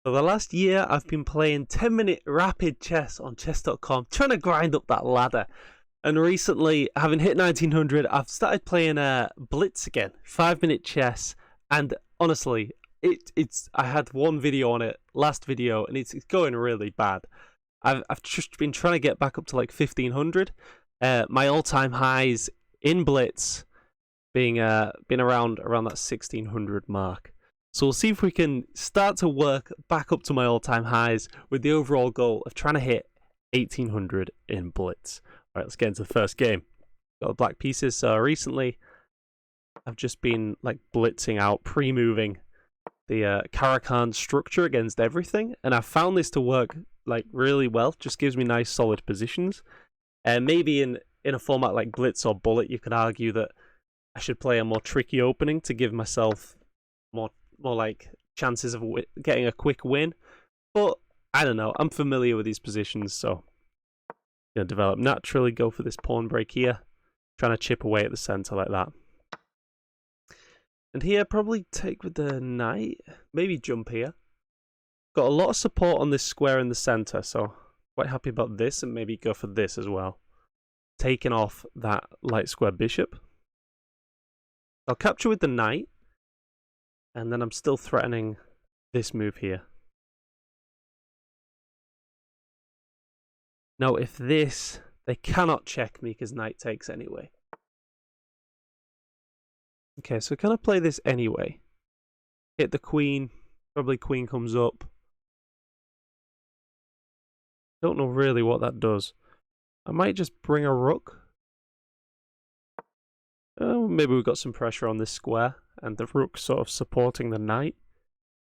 For the last year, I've been playing 10-minute rapid chess on chess.com, trying to grind up that ladder. And recently, having hit 1900, I've started playing Blitz again, 5-minute chess. And honestly, I had one video on it, last video, and it's going really bad. I've just been trying to get back up to like 1500. My all-time highs in Blitz being been around that 1600 mark. So we'll see if we can start to work back up to my all-time highs with the overall goal of trying to hit 1800 in Blitz. All right, let's get into the first game. Got the black pieces. So recently, I've just been like blitzing out, pre-moving the Caracan structure against everything, and I've found this to work like really well. Just gives me nice solid positions. And maybe in a format like Blitz or Bullet, you could argue that I should play a more tricky opening to give myself more like chances of getting a quick win. But I don't know, I'm familiar with these positions, so I'm going to develop naturally, go for this pawn break here, trying to chip away at the center like that. And here, probably take with the knight, maybe jump here. Got a lot of support on this square in the center, so quite happy about this, and maybe go for this as well. Taking off that light square bishop. I'll capture with the knight, and then I'm still threatening this move here. Now, if this, they cannot check me because knight takes anyway. Okay, so can I play this anyway? Hit the queen, probably queen comes up. Don't know really what that does. I might just bring a rook. Oh, maybe we've got some pressure on this square, and the rook sort of supporting the knight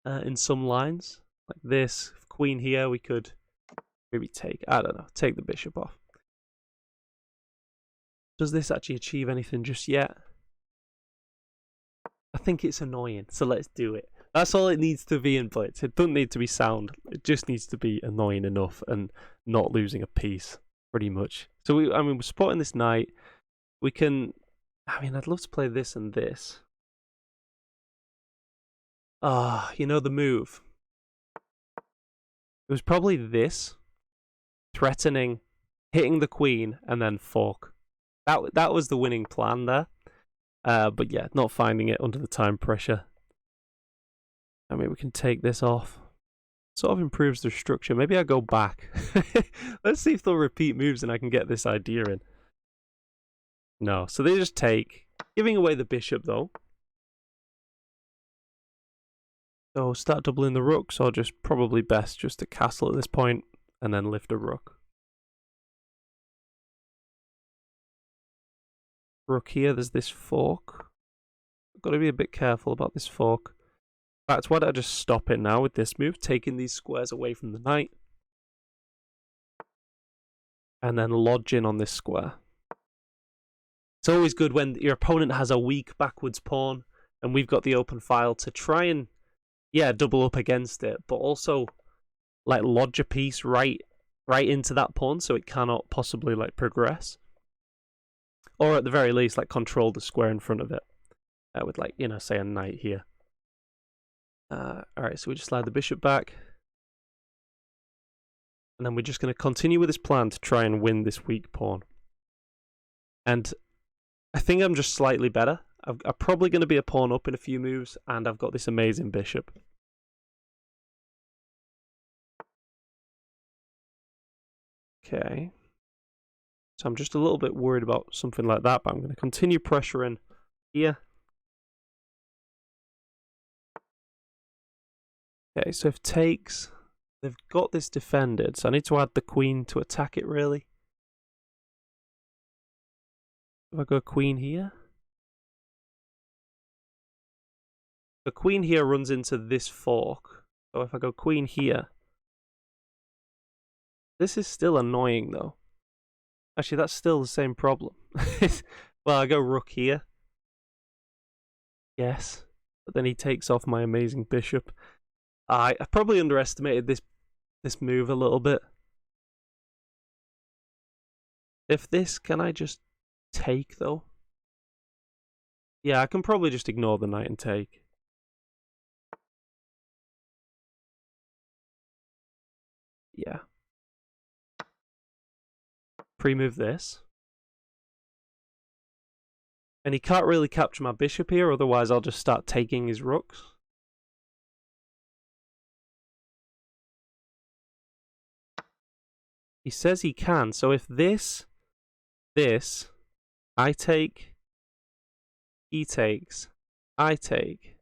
in some lines. Like this, queen here, we could maybe take, I don't know, take the bishop off. Does this actually achieve anything just yet? I think it's annoying, so let's do it. That's all it needs to be in Blitz. It doesn't need to be sound. It just needs to be annoying enough and not losing a piece, pretty much. So we're supporting this knight. We can, I'd love to play this and this. You know the move. It was probably this, threatening, hitting the queen, and then fork. That was the winning plan there. But yeah, not finding it under the time pressure. We can take this off. Sort of improves the structure. Maybe I go back. Let's see if they'll repeat moves and I can get this idea in. No, so they just take. Giving away the bishop though. So start doubling the rooks, or just probably best just to castle at this point and then lift a rook. Rook here, there's this fork. I've got to be a bit careful about this fork. In fact, why don't I just stop it now with this move, taking these squares away from the knight. And then lodge in on this square. It's always good when your opponent has a weak backwards pawn, and we've got the open file to try and, yeah, double up against it, but also, like, lodge a piece right into that pawn so it cannot possibly, like, progress. Or at the very least, like, control the square in front of it. With, like, you know, say a knight here. Alright, so we just slide the bishop back. And then we're just going to continue with this plan to try and win this weak pawn. And I think I'm just slightly better. I'm probably going to be a pawn up in a few moves, and I've got this amazing bishop. Okay. So I'm just a little bit worried about something like that, but I'm going to continue pressuring here. Okay, so if takes, they've got this defended, so I need to add the queen to attack it, really. If I go queen here. The queen here runs into this fork, so if I go queen here. This is still annoying, though. Actually, that's still the same problem. Well, I go rook here. Yes, but then he takes off my amazing bishop. I probably underestimated this move a little bit. If this, can I just take, though? Yeah, I can probably just ignore the knight and take. Yeah. Pre-move this. And he can't really capture my bishop here, otherwise I'll just start taking his rooks. He says he can, so if this, I take, he takes, I take.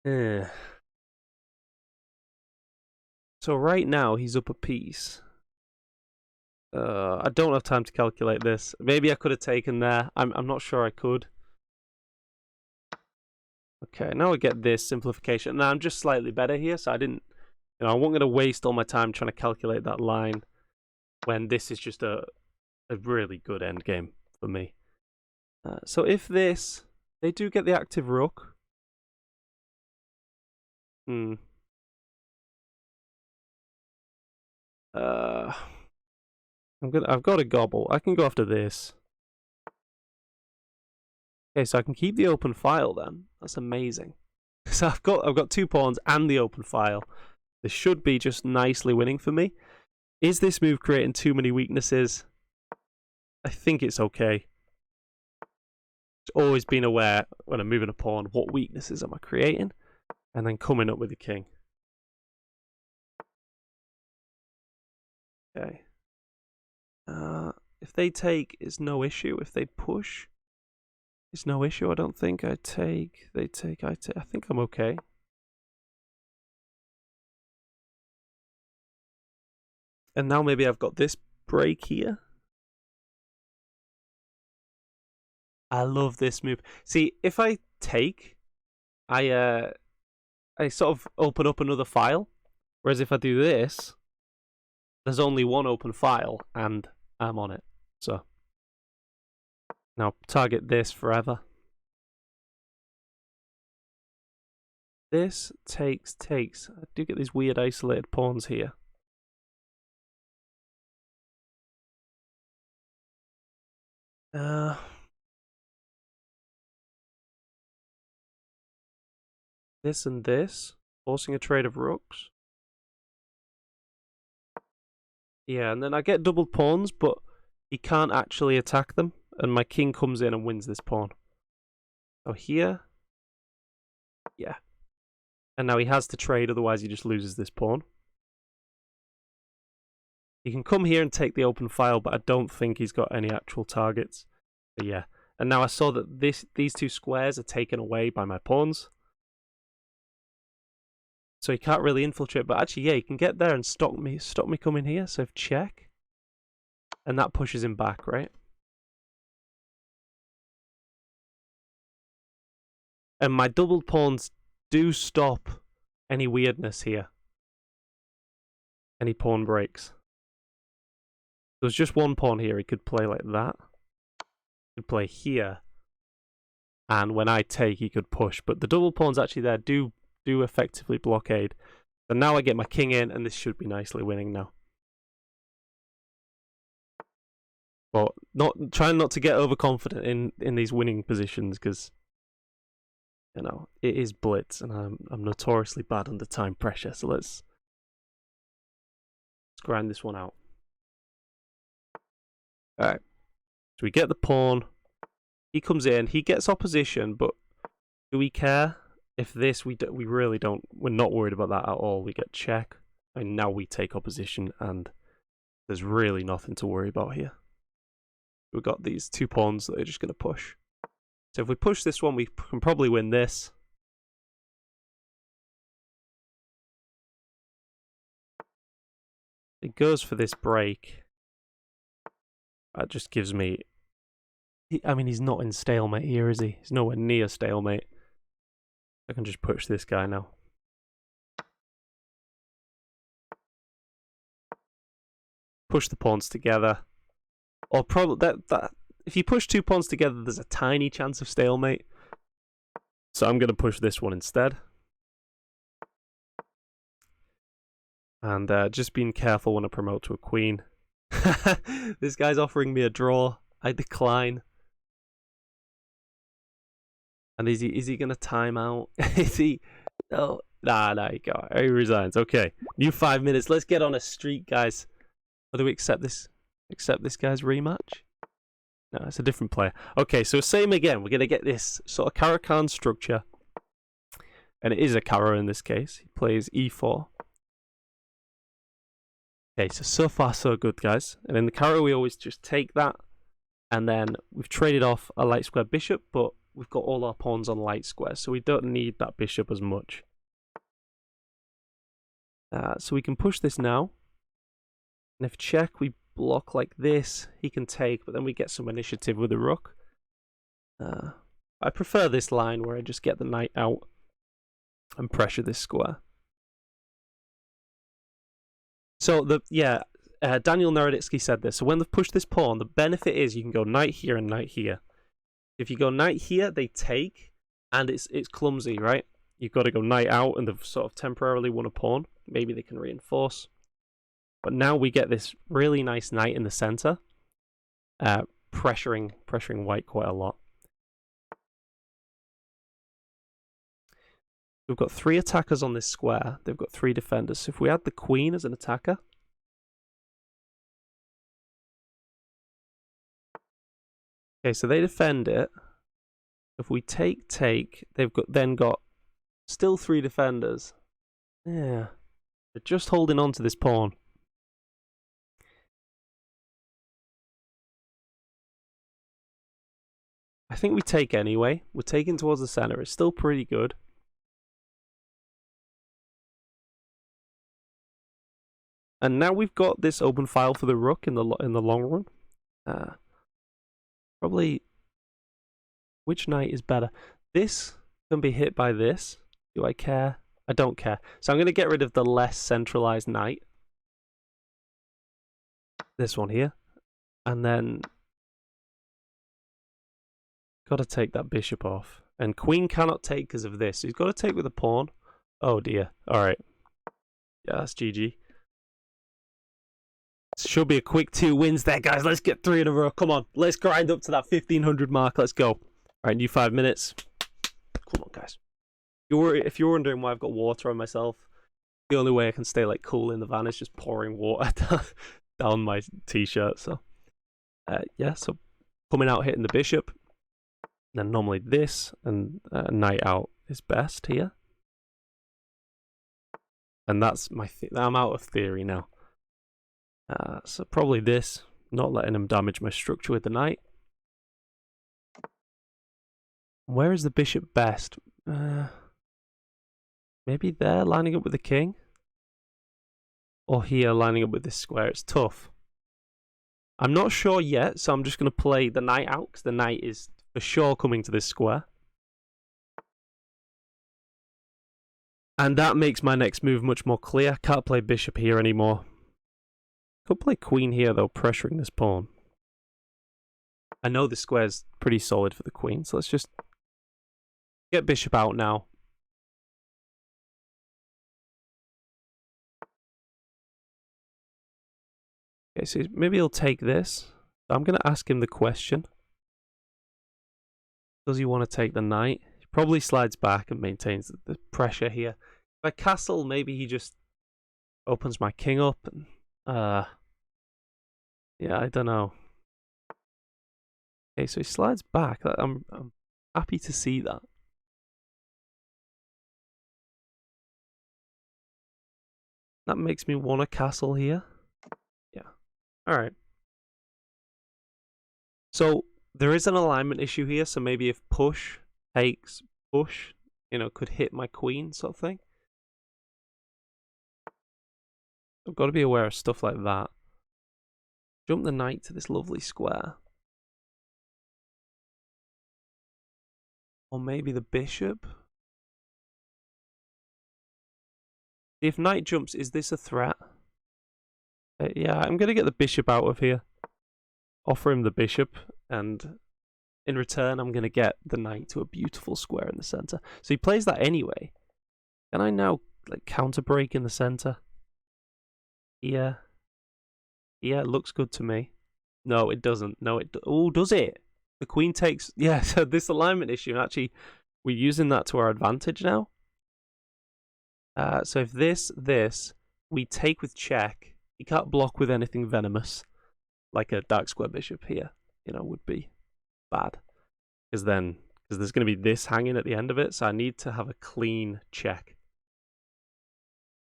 So right now he's up a piece. I don't have time to calculate this. Maybe I could have taken there. I'm not sure I could. Okay, now I get this simplification. Now I'm just slightly better here, so I didn't, I wasn't going to waste all my time trying to calculate that line when this is just a really good endgame for me. So if this, they do get the active rook. I've got a gobble. I can go after this. Okay, so I can keep the open file then. That's amazing. So I've got 2 pawns and the open file. This should be just nicely winning for me. Is this move creating too many weaknesses? I think it's okay. Just always being aware when I'm moving a pawn, what weaknesses am I creating? And then coming up with the king. Okay. If they take, it's no issue. If they push, it's no issue. I don't think. I take, they take, I take. I think I'm okay. And now maybe I've got this break here. I love this move. See, if I take, I sort of open up another file. Whereas if I do this, there's only one open file and I'm on it. So now target this forever. This takes. I do get these weird isolated pawns here. This and this, forcing a trade of rooks. Yeah, and then I get doubled pawns, but he can't actually attack them, and my king comes in and wins this pawn. So here, yeah. And now he has to trade, otherwise he just loses this pawn. He can come here and take the open file, but I don't think he's got any actual targets. But yeah, and now I saw that these 2 squares are taken away by my pawns. So he can't really infiltrate, but actually, yeah, he can get there and stop me coming here. So if check, and that pushes him back, right? And my doubled pawns do stop any weirdness here. Any pawn breaks. There's just one pawn here. He could play like that. He could play here. And when I take, he could push. But the double pawns actually there do effectively blockade. So now I get my king in, and this should be nicely winning now. But trying not to get overconfident in these winning positions, because it is Blitz, and I'm notoriously bad under time pressure. So let's grind this one out. All right. So we get the pawn. He comes in. He gets opposition, but do we care? If this, we really don't. We're not worried about that at all. We get check, and now we take opposition, and there's really nothing to worry about here. We've got these 2 pawns that are just going to push. So if we push this one, we can probably win this. It goes for this break. That just gives me... I mean, he's not in stalemate here, is he? He's nowhere near stalemate. I can just push this guy now. Push the pawns together. Or probably that if you push 2 pawns together, there's a tiny chance of stalemate. So I'm going to push this one instead. And just being careful when I promote to a queen. This guy's offering me a draw. I decline. And is he going to time out? Is he? Oh, Nah, you go. He resigns. Okay. New 5 minutes. Let's get on a streak, guys. Or do we accept this? Accept this guy's rematch? No, it's a different player. Okay, so same again. We're going to get this sort of Caro-Kann structure. And it is a Caro in this case. He plays e4. Okay, so far so good, guys. And in the Caro, we always just take that. And then we've traded off a light square bishop, but we've got all our pawns on light squares, so we don't need that bishop as much. So we can push this now. And if check, we block like this, he can take, but then we get some initiative with the rook. I prefer this line where I just get the knight out and pressure this square. So Daniel Naroditsky said this. So when they've pushed this pawn, the benefit is you can go knight here and knight here. If you go knight here, they take, and it's clumsy, right? You've got to go knight out, and they've sort of temporarily won a pawn. Maybe they can reinforce. But now we get this really nice knight in the center, pressuring white quite a lot. We've got 3 attackers on this square. They've got 3 defenders. So if we add the queen as an attacker, okay, so they defend it. If we take, they've then got still 3 defenders. Yeah, they're just holding on to this pawn. I think we take anyway. We're taking towards the center. It's still pretty good. And now we've got this open file for the rook in the long run. Probably, which knight is better? This can be hit by this. Do I care? I don't care. So I'm going to get rid of the less centralized knight. This one here. And then got to take that bishop off. And queen cannot take because of this. So he's got to take with a pawn. Oh dear. Alright. Yeah, that's GG. Should be a quick 2 wins there, guys. Let's get 3 in a row. Come on. Let's grind up to that 1500 mark. Let's go. Alright, new 5 minutes. Come on, guys. If you're wondering why I've got water on myself, the only way I can stay like cool in the van is just pouring water down my t-shirt. So, yeah. So coming out, hitting the bishop. Then normally this and knight out is best here. And that's my I'm out of theory now. So probably this, not letting him damage my structure with the knight. Where is the bishop best? Maybe there, lining up with the king. Or here, lining up with this square. It's tough. I'm not sure yet, so I'm just going to play the knight out, because the knight is for sure coming to this square. And that makes my next move much more clear. Can't play bishop here anymore. Could play queen here, though, pressuring this pawn. I know the square's pretty solid for the queen, so let's just get bishop out now. Okay, so maybe he'll take this. I'm going to ask him the question. Does he want to take the knight? He probably slides back and maintains the pressure here. If I castle, maybe he just opens my king up. And, yeah, I don't know. Okay, so he slides back. I'm happy to see that. That makes me want a castle here. Yeah. Alright. So there is an alignment issue here, so maybe if push takes push, you know, could hit my queen sort of thing. I've got to be aware of stuff like that. Jump the knight to this lovely square. Or maybe the bishop. If knight jumps, is this a threat? Yeah, I'm going to get the bishop out of here. Offer him the bishop, and in return, I'm going to get the knight to a beautiful square in the center. So he plays that anyway. Can I now like counter break in the center? Yeah. Yeah, it looks good to me. No, it doesn't. No, oh, does it? The queen takes... Yeah, so this alignment issue, actually, we're using that to our advantage now. So if this, we take with check, he can't block with anything venomous, like a dark square bishop here, would be bad. Because there's going to be this hanging at the end of it, so I need to have a clean check.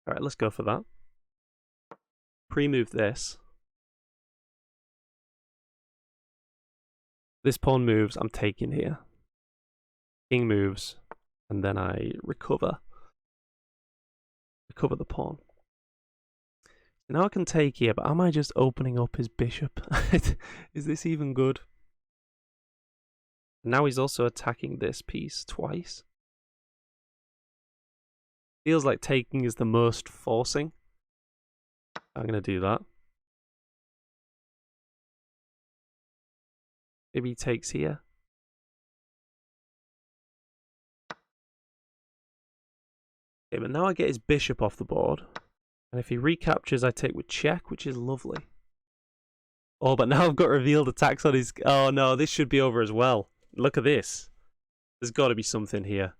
Alright, let's go for that. Pre-move this. This pawn moves, I'm taking here. King moves, and then I recover the pawn. Now I can take here, but am I just opening up his bishop? Is this even good? Now he's also attacking this piece twice. Feels like taking is the most forcing. I'm going to do that. Maybe he takes here. Okay, but now I get his bishop off the board. And if he recaptures, I take with check, which is lovely. Oh, but now I've got revealed attacks on his... Oh no, this should be over as well. Look at this. There's got to be something here.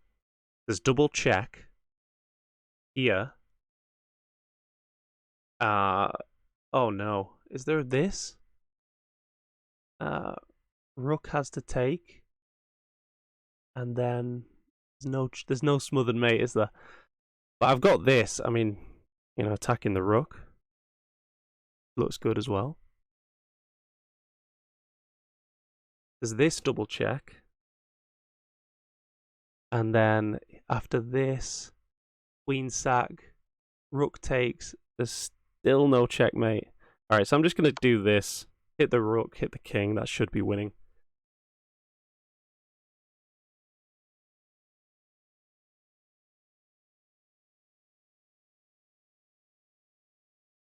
There's double check. Here. Oh no. Is there this? Rook has to take. And then there's no smothered mate, is there? But I've got this. I mean, attacking the rook looks good as well. There's this double check. And then after this, queen sack, rook takes. There's still no checkmate. Alright, so I'm just going to do this. Hit the rook, hit the king. That should be winning.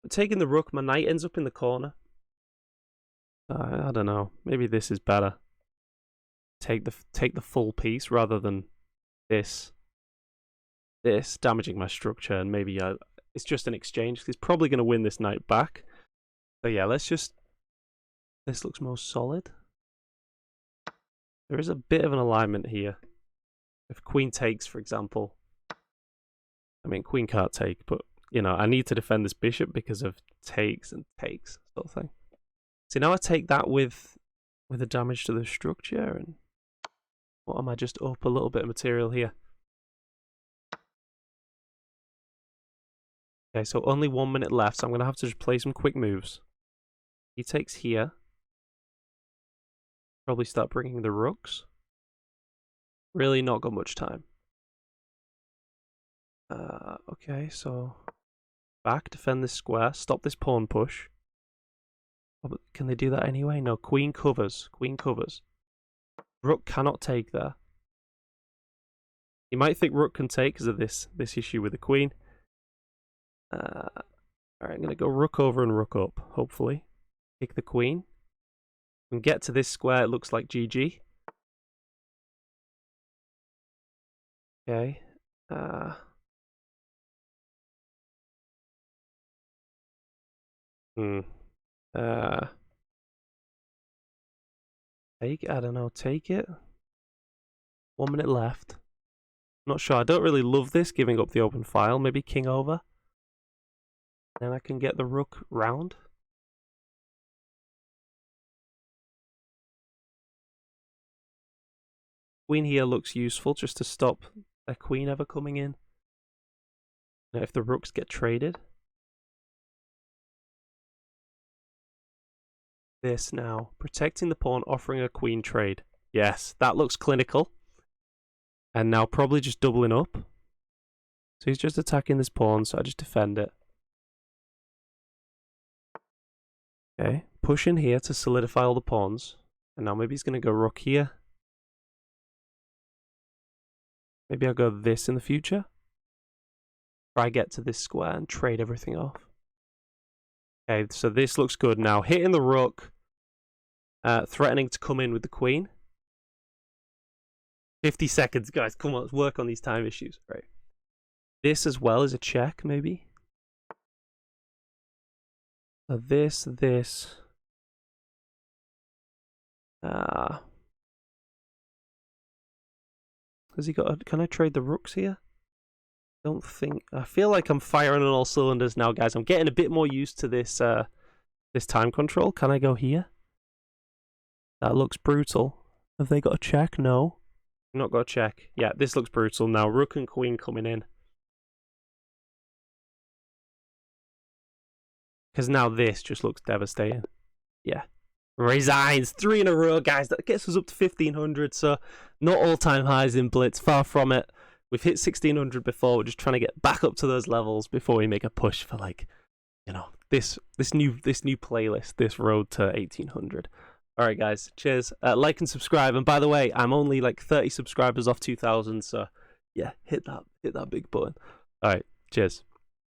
Taking the rook, my knight ends up in the corner. I don't know. Maybe this is better. Take the full piece rather than this damaging my structure, and maybe it's just an exchange. He's probably going to win this knight back. So yeah, let's just... This looks most solid. There is a bit of an alignment here. If queen takes, for example. I mean, queen can't take, but, I need to defend this bishop because of takes and takes sort of thing. So now I take that with the damage to the structure, and what am I just up a little bit of material here? Okay, so only 1 minute left, so I'm going to have to just play some quick moves. He takes here. Probably start bringing the rooks. Really not got much time. Okay, so back, defend this square, stop this pawn push. Oh, but can they do that anyway? No, queen covers. Queen covers. Rook cannot take there. You might think rook can take because of this issue with the queen. Alright, I'm going to go rook over and rook up, hopefully. Kick the queen. And get to this square, it looks like GG. Okay. I don't know, take it. 1 minute left. Not sure, I don't really love this, giving up the open file. Maybe king over. Then I can get the rook round. Queen here looks useful just to stop a queen ever coming in. Now if the rooks get traded. This now. Protecting the pawn, offering a queen trade. Yes, that looks clinical. And now probably just doubling up. So he's just attacking this pawn, so I just defend it. Okay, push in here to solidify all the pawns. And now maybe he's going to go rook here. Maybe I'll go this in the future. Try I get to this square and trade everything off. Okay, so this looks good now. Hitting the rook. Threatening to come in with the queen. 50 seconds, guys. Come on, let's work on these time issues. Right. This as well is a check, maybe. So this. Has he got? Can I trade the rooks here? don't think... I feel like I'm firing on all cylinders now, guys. I'm getting a bit more used to this this time control. Can I go here? That looks brutal. Have they got a check? No. Not got a check. Yeah, this looks brutal now. Rook and queen coming in. Because now this just looks devastating. Yeah. Resigns. 3 in a row, guys. That gets us up to 1500. So, not all-time highs in Blitz. Far from it. We've hit 1600 before. We're just trying to get back up to those levels before we make a push for, like, you know, this new playlist, this road to 1800. All right, guys. Cheers. Like and subscribe. And by the way, I'm only like 30 subscribers off 2,000. So, yeah, hit that big button. All right. Cheers.